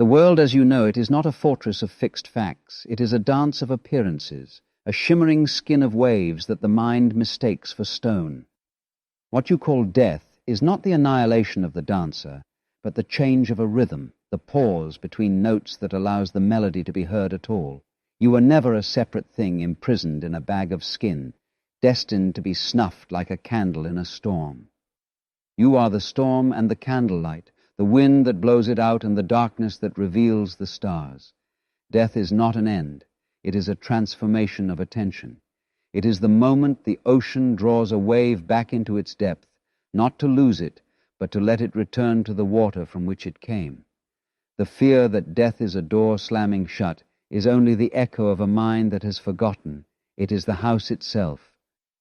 The world as you know it is not a fortress of fixed facts. It is a dance of appearances, a shimmering skin of waves that the mind mistakes for stone. What you call death is not the annihilation of the dancer, but the change of a rhythm, the pause between notes that allows the melody to be heard at all. You were never a separate thing imprisoned in a bag of skin, destined to be snuffed like a candle in a storm. You are the storm and the candlelight, the wind that blows it out and the darkness that reveals the stars. Death is not an end. It is a transformation of attention. It is the moment the ocean draws a wave back into its depth, not to lose it, but to let it return to the water from which it came. The fear that death is a door slamming shut is only the echo of a mind that has forgotten. It is the house itself,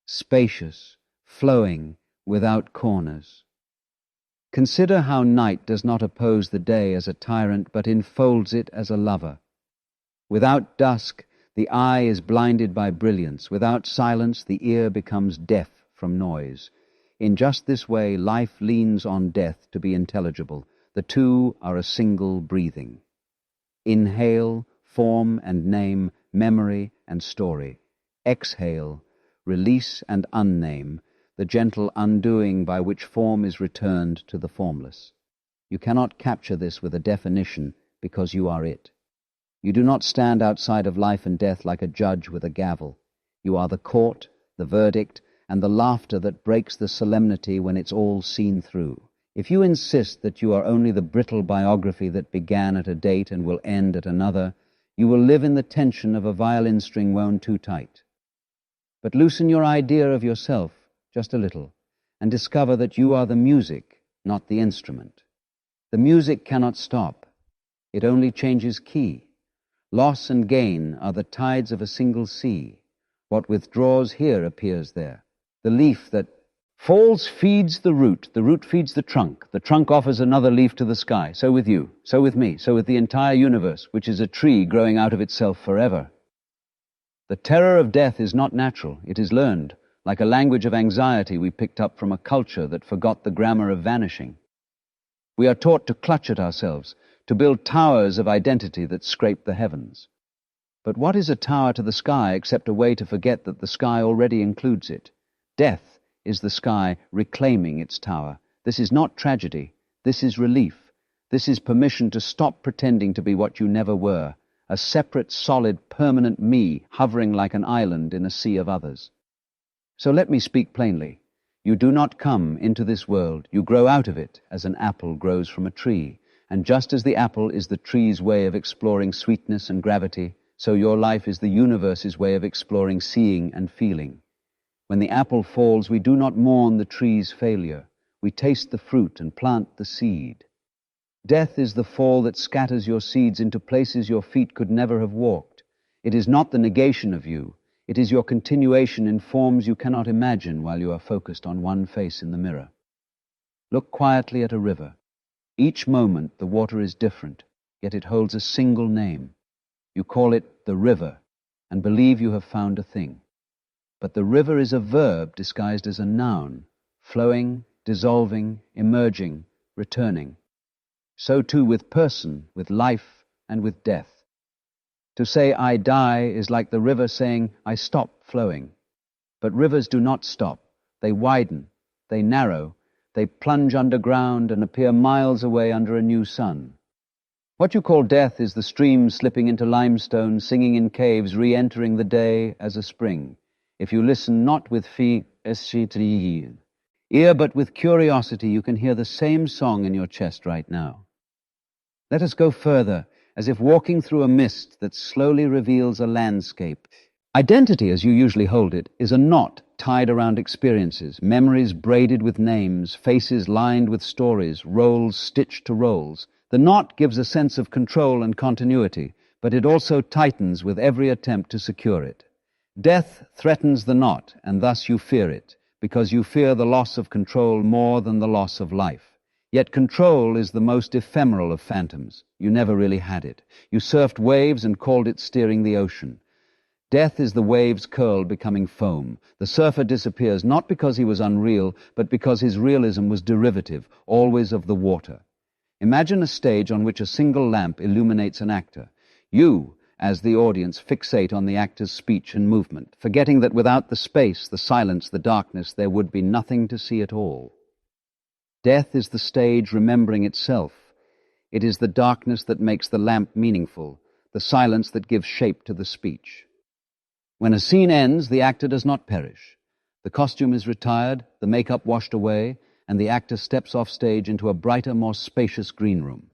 spacious, flowing, without corners. Consider how night does not oppose the day as a tyrant, but enfolds it as a lover. Without dusk, the eye is blinded by brilliance. Without silence, the ear becomes deaf from noise. In just this way, life leans on death to be intelligible. The two are a single breathing. Inhale, form and name, memory and story. Exhale, release and unname, the gentle undoing by which form is returned to the formless. You cannot capture this with a definition because you are it. You do not stand outside of life and death like a judge with a gavel. You are the court, the verdict, and the laughter that breaks the solemnity when it's all seen through. If you insist that you are only the brittle biography that began at a date and will end at another, you will live in the tension of a violin string wound too tight. But loosen your idea of yourself just a little, and discover that you are the music, not the instrument. The music cannot stop. It only changes key. Loss and gain are the tides of a single sea. What withdraws here appears there. The leaf that falls feeds the root feeds the trunk offers another leaf to the sky. So with you, so with me, so with the entire universe, which is a tree growing out of itself forever. The terror of death is not natural, it is learned, like a language of anxiety we picked up from a culture that forgot the grammar of vanishing. We are taught to clutch at ourselves, to build towers of identity that scrape the heavens. But what is a tower to the sky except a way to forget that the sky already includes it? Death is the sky reclaiming its tower. This is not tragedy. This is relief. This is permission to stop pretending to be what you never were, a separate, solid, permanent me hovering like an island in a sea of others. So let me speak plainly. You do not come into this world. You grow out of it as an apple grows from a tree. And just as the apple is the tree's way of exploring sweetness and gravity, so your life is the universe's way of exploring seeing and feeling. When the apple falls, we do not mourn the tree's failure. We taste the fruit and plant the seed. Death is the fall that scatters your seeds into places your feet could never have walked. It is not the negation of you. It is your continuation in forms you cannot imagine while you are focused on one face in the mirror. Look quietly at a river. Each moment the water is different, yet it holds a single name. You call it the river and believe you have found a thing. But the river is a verb disguised as a noun, flowing, dissolving, emerging, returning. So too with person, with life, and with death. To say I die is like the river saying I stop flowing. But rivers do not stop. They widen, they narrow, they plunge underground and appear miles away under a new sun. What you call death is the stream slipping into limestone, singing in caves, re-entering the day as a spring. If you listen not with ear but with curiosity, you can hear the same song in your chest right now. Let us go further, as if walking through a mist that slowly reveals a landscape. Identity, as you usually hold it, is a knot tied around experiences, memories braided with names, faces lined with stories, roles stitched to roles. The knot gives a sense of control and continuity, but it also tightens with every attempt to secure it. Death threatens the knot, and thus you fear it, because you fear the loss of control more than the loss of life. Yet control is the most ephemeral of phantoms. You never really had it. You surfed waves and called it steering the ocean. Death is the wave's curl becoming foam. The surfer disappears not because he was unreal, but because his realism was derivative, always of the water. Imagine a stage on which a single lamp illuminates an actor. You, as the audience, fixate on the actor's speech and movement, forgetting that without the space, the silence, the darkness, there would be nothing to see at all. Death is the stage remembering itself. It is the darkness that makes the lamp meaningful, the silence that gives shape to the speech. When a scene ends, the actor does not perish. The costume is retired, the makeup washed away, and the actor steps off stage into a brighter, more spacious green room.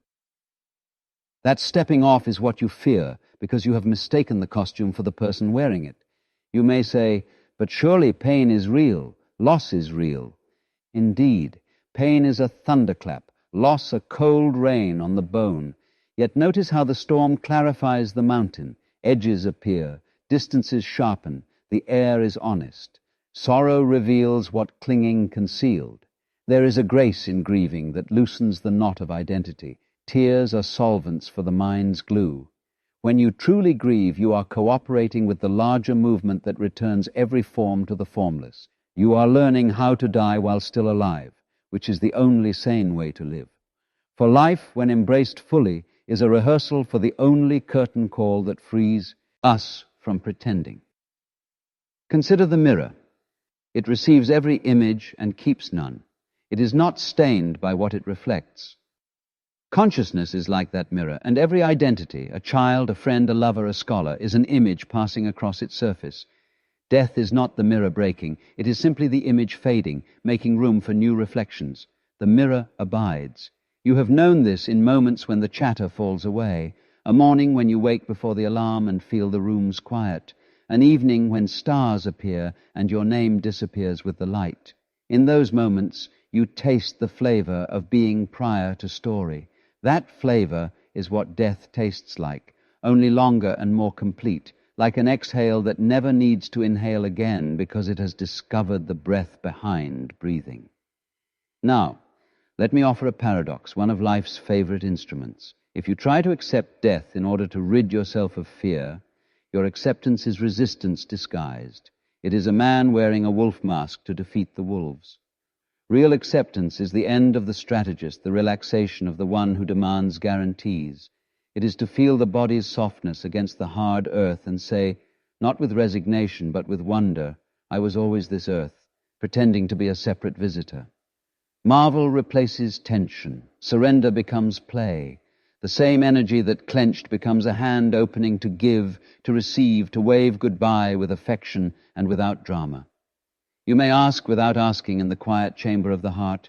That stepping off is what you fear, because you have mistaken the costume for the person wearing it. You may say, "But surely pain is real, loss is real." Indeed, pain is a thunderclap, loss a cold rain on the bone. Yet notice how the storm clarifies the mountain. Edges appear, distances sharpen, the air is honest. Sorrow reveals what clinging concealed. There is a grace in grieving that loosens the knot of identity. Tears are solvents for the mind's glue. When you truly grieve, you are cooperating with the larger movement that returns every form to the formless. You are learning how to die while still alive, which is the only sane way to live. For life, when embraced fully, is a rehearsal for the only curtain call that frees us from pretending. Consider the mirror. It receives every image and keeps none. It is not stained by what it reflects. Consciousness is like that mirror, and every identity, a child, a friend, a lover, a scholar, is an image passing across its surface. Death is not the mirror breaking. It is simply the image fading, making room for new reflections. The mirror abides. You have known this in moments when the chatter falls away, a morning when you wake before the alarm and feel the room's quiet, an evening when stars appear and your name disappears with the light. In those moments, you taste the flavor of being prior to story. That flavor is what death tastes like, only longer and more complete, like an exhale that never needs to inhale again because it has discovered the breath behind breathing. Now, let me offer a paradox, one of life's favorite instruments. If you try to accept death in order to rid yourself of fear, your acceptance is resistance disguised. It is a man wearing a wolf mask to defeat the wolves. Real acceptance is the end of the strategist, the relaxation of the one who demands guarantees. It is to feel the body's softness against the hard earth and say, not with resignation but with wonder, I was always this earth, pretending to be a separate visitor. Marvel replaces tension. Surrender becomes play. The same energy that clenched becomes a hand opening to give, to receive, to wave goodbye with affection and without drama. You may ask without asking in the quiet chamber of the heart,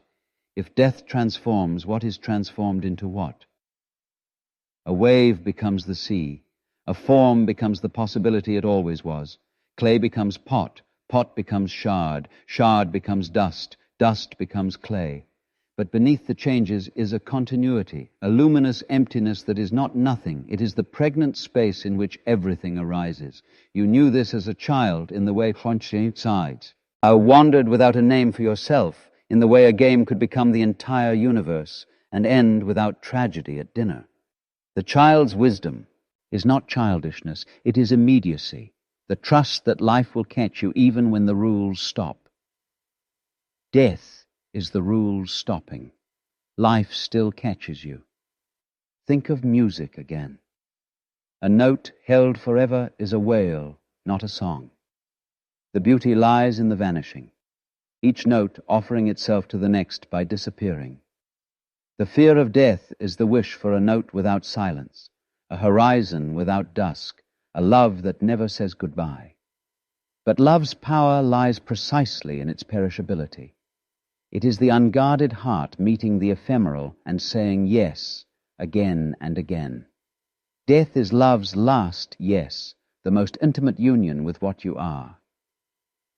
if death transforms, what is transformed into what? A wave becomes the sea. A form becomes the possibility it always was. Clay becomes pot. Pot becomes shard. Shard becomes dust. Dust becomes clay. But beneath the changes is a continuity, a luminous emptiness that is not nothing. It is the pregnant space in which everything arises. You knew this as a child in the way French sides. I wandered without a name for yourself, in the way a game could become the entire universe and end without tragedy at dinner. The child's wisdom is not childishness, it is immediacy, the trust that life will catch you even when the rules stop. Death is the rules stopping. Life still catches you. Think of music again. A note held forever is a wail, not a song. The beauty lies in the vanishing, each note offering itself to the next by disappearing. The fear of death is the wish for a note without silence, a horizon without dusk, a love that never says goodbye. But love's power lies precisely in its perishability. It is the unguarded heart meeting the ephemeral and saying yes again and again. Death is love's last yes, the most intimate union with what you are.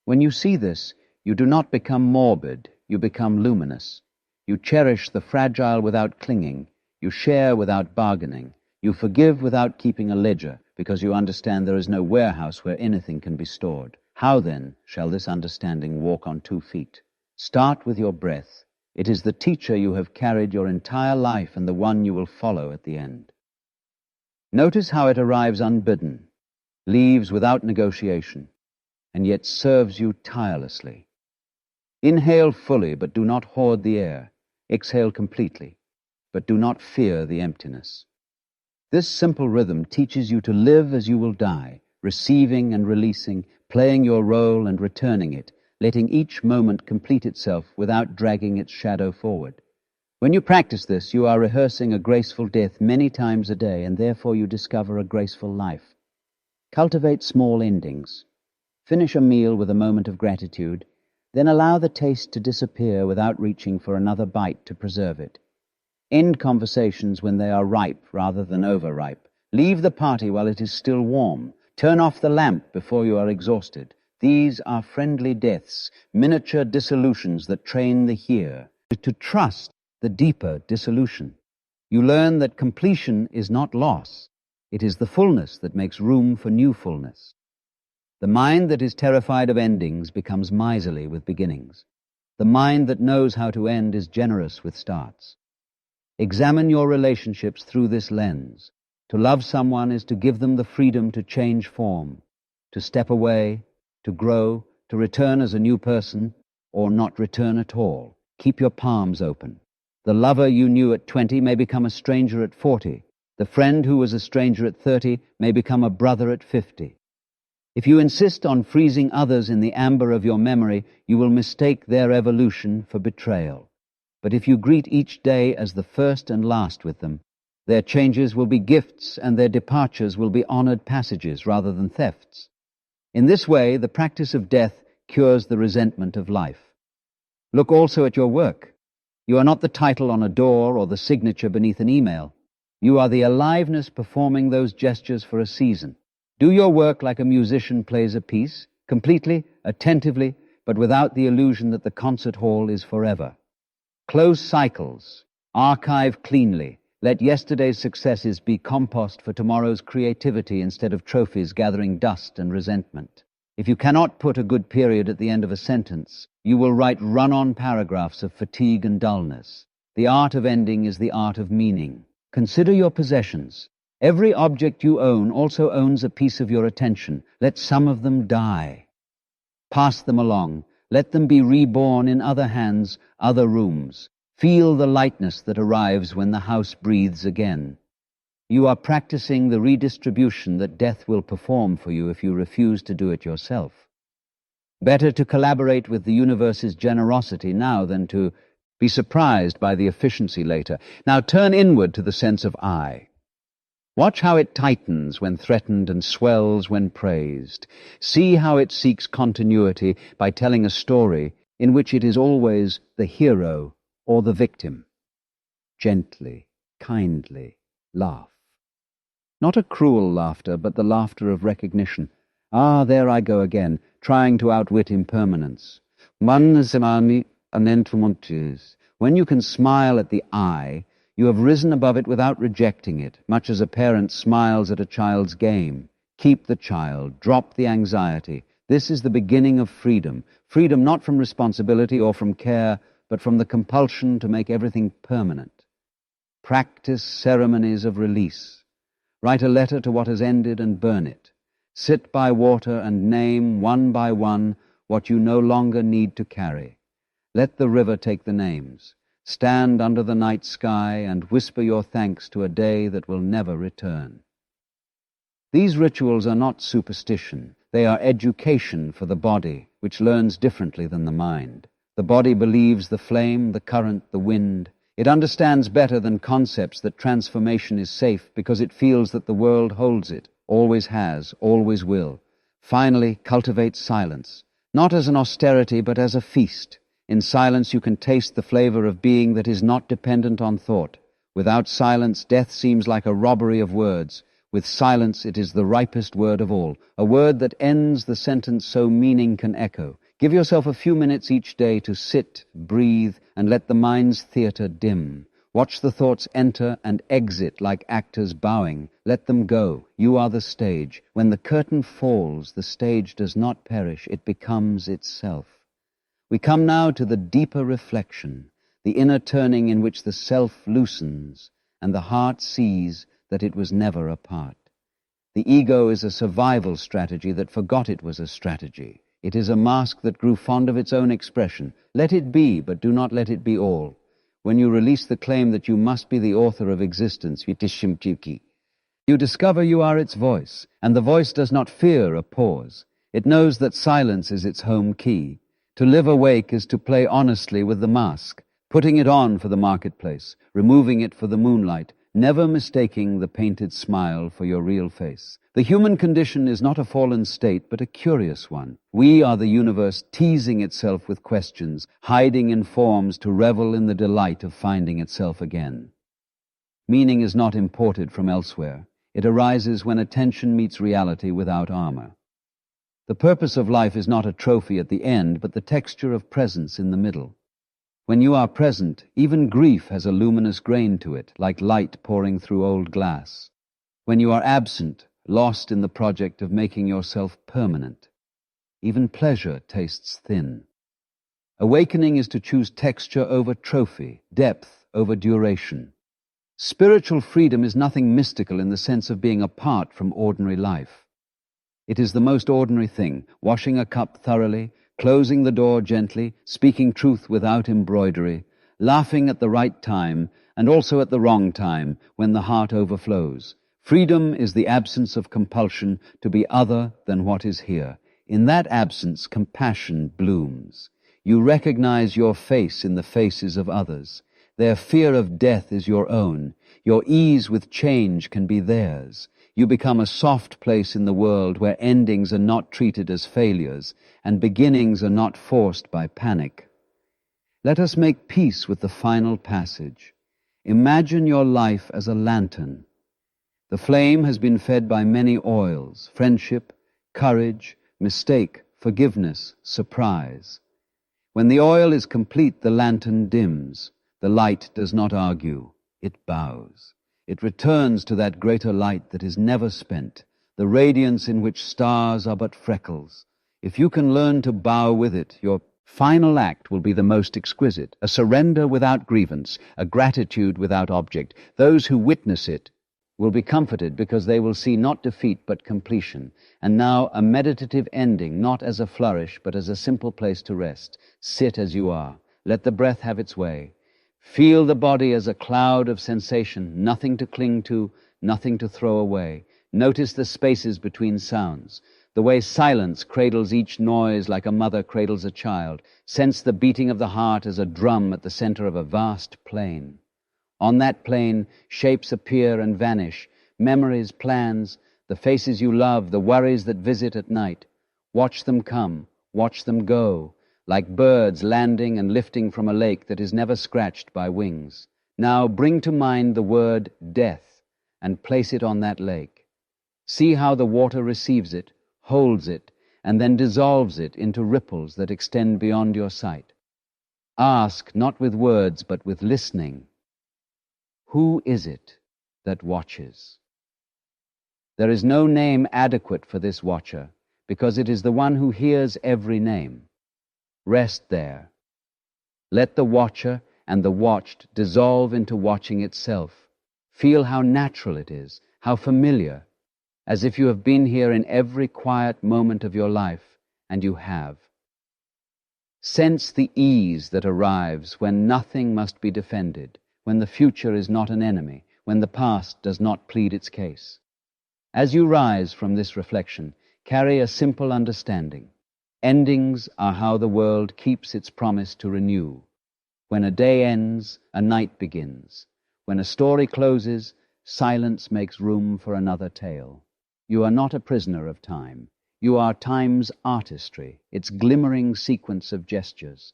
When you see this, you do not become morbid, you become luminous. You cherish the fragile without clinging, you share without bargaining, you forgive without keeping a ledger, because you understand there is no warehouse where anything can be stored. How then shall this understanding walk on 2 feet? Start with your breath. It is the teacher you have carried your entire life and the one you will follow at the end. Notice how it arrives unbidden, leaves without negotiation, and yet serves you tirelessly. Inhale fully, but do not hoard the air. Exhale completely. but do not fear the emptiness. This simple rhythm teaches you to live as you will die, receiving and releasing, playing your role and returning it, letting each moment complete itself without dragging its shadow forward. When you practice this, you are rehearsing a graceful death many times a day, and therefore you discover a graceful life. Cultivate small endings. Finish a meal with a moment of gratitude, then allow the taste to disappear without reaching for another bite to preserve it. End conversations when they are ripe rather than overripe. Leave the party while it is still warm. Turn off the lamp before you are exhausted. These are friendly deaths, miniature dissolutions that train the here to trust the deeper dissolution. You learn that completion is not loss. It is the fullness that makes room for new fullness. The mind that is terrified of endings becomes miserly with beginnings. The mind that knows how to end is generous with starts. Examine your relationships through this lens. To love someone is to give them the freedom to change form, to step away, to grow, to return as a new person, or not return at all. Keep your palms open. The lover you knew at 20 may become a stranger at 40. The friend who was a stranger at 30 may become a brother at 50. If you insist on freezing others in the amber of your memory, you will mistake their evolution for betrayal. But if you greet each day as the first and last with them, their changes will be gifts and their departures will be honored passages rather than thefts. In this way, the practice of death cures the resentment of life. Look also at your work. You are not the title on a door or the signature beneath an email. You are the aliveness performing those gestures for a season. Do your work like a musician plays a piece, completely, attentively, but without the illusion that the concert hall is forever. Close cycles. Archive cleanly. Let yesterday's successes be compost for tomorrow's creativity instead of trophies gathering dust and resentment. If you cannot put a good period at the end of a sentence, you will write run-on paragraphs of fatigue and dullness. The art of ending is the art of meaning. Consider your possessions. Every object you own also owns a piece of your attention. Let some of them die. Pass them along. Let them be reborn in other hands, other rooms. Feel the lightness that arrives when the house breathes again. You are practicing the redistribution that death will perform for you if you refuse to do it yourself. Better to collaborate with the universe's generosity now than to be surprised by the efficiency later. Now turn inward to the sense of I. Watch how it tightens when threatened and swells when praised. See how it seeks continuity by telling a story in which it is always the hero or the victim. Gently, kindly, laugh. Not a cruel laughter, but the laughter of recognition. Ah, there I go again, trying to outwit impermanence. When you can smile at the I, you have risen above it without rejecting it, much as a parent smiles at a child's game. Keep the child, drop the anxiety. This is the beginning of freedom. Freedom not from responsibility or from care, but from the compulsion to make everything permanent. Practice ceremonies of release. Write a letter to what has ended and burn it. Sit by water and name, one by one, what you no longer need to carry. Let the river take the names. Stand under the night sky and whisper your thanks to a day that will never return. These rituals are not superstition. They are education for the body, which learns differently than the mind. The body believes the flame, the current, the wind. It understands better than concepts that transformation is safe because it feels that the world holds it, always has, always will. Finally, cultivate silence, not as an austerity but as a feast. In silence you can taste the flavor of being that is not dependent on thought. Without silence, death seems like a robbery of words. With silence, it is the ripest word of all, a word that ends the sentence so meaning can echo. Give yourself a few minutes each day to sit, breathe, and let the mind's theater dim. Watch the thoughts enter and exit like actors bowing. Let them go. You are the stage. When the curtain falls, the stage does not perish. It becomes itself. We come now to the deeper reflection, the inner turning in which the self loosens and the heart sees that it was never a part. The ego is a survival strategy that forgot it was a strategy. It is a mask that grew fond of its own expression. Let it be, but do not let it be all. when you release the claim that you must be the author of existence, you discover you are its voice, and the voice does not fear a pause. It knows that silence is its home key. To live awake is to play honestly with the mask, putting it on for the marketplace, removing it for the moonlight, never mistaking the painted smile for your real face. The human condition is not a fallen state, but a curious one. We are the universe teasing itself with questions, hiding in forms to revel in the delight of finding itself again. Meaning is not imported from elsewhere. It arises when attention meets reality without armor. The purpose of life is not a trophy at the end, but the texture of presence in the middle. When you are present, even grief has a luminous grain to it, like light pouring through old glass. When you are absent, lost in the project of making yourself permanent, even pleasure tastes thin. Awakening is to choose texture over trophy, depth over duration. Spiritual freedom is nothing mystical in the sense of being apart from ordinary life. It is the most ordinary thing, washing a cup thoroughly, closing the door gently, speaking truth without embroidery, laughing at the right time and also at the wrong time when the heart overflows. Freedom is the absence of compulsion to be other than what is here. In that absence, compassion blooms. You recognize your face in the faces of others. Their fear of death is your own. Your ease with change can be theirs. You become a soft place in the world where endings are not treated as failures and beginnings are not forced by panic. Let us make peace with the final passage. Imagine your life as a lantern. The flame has been fed by many oils: friendship, courage, mistake, forgiveness, surprise. When the oil is complete, the lantern dims. The light does not argue, it bows. It returns to that greater light that is never spent, the radiance in which stars are but freckles. If you can learn to bow with it, your final act will be the most exquisite, a surrender without grievance, a gratitude without object. Those who witness it will be comforted because they will see not defeat but completion. And now a meditative ending, not as a flourish but as a simple place to rest. Sit as you are. Let the breath have its way. Feel the body as a cloud of sensation, nothing to cling to, nothing to throw away. Notice the spaces between sounds, the way silence cradles each noise like a mother cradles a child. Sense the beating of the heart as a drum at the center of a vast plain. On that plain, shapes appear and vanish, memories, plans, the faces you love, the worries that visit at night. Watch them come, watch them go, like birds landing and lifting from a lake that is never scratched by wings. Now bring to mind the word death and place it on that lake. See how the water receives it, holds it, and then dissolves it into ripples that extend beyond your sight. Ask, not with words, but with listening, who is it that watches? There is no name adequate for this watcher, because it is the one who hears every name. Rest there. Let the watcher and the watched dissolve into watching itself. Feel how natural it is, how familiar, as if you have been here in every quiet moment of your life, and you have. Sense the ease that arrives when nothing must be defended, when the future is not an enemy, when the past does not plead its case. As you rise from this reflection, carry a simple understanding. Endings are how the world keeps its promise to renew. When a day ends, a night begins. When a story closes, silence makes room for another tale. You are not a prisoner of time. You are time's artistry, its glimmering sequence of gestures.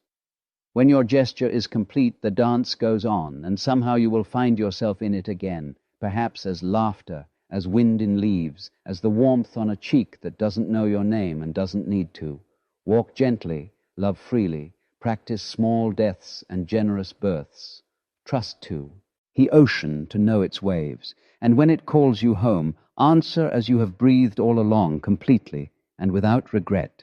When your gesture is complete, the dance goes on, and somehow you will find yourself in it again, perhaps as laughter, as wind in leaves, as the warmth on a cheek that doesn't know your name and doesn't need to. Walk gently, love freely, practice small deaths and generous births. Trust the ocean to know its waves, and when it calls you home, answer as you have breathed all along, completely and without regret.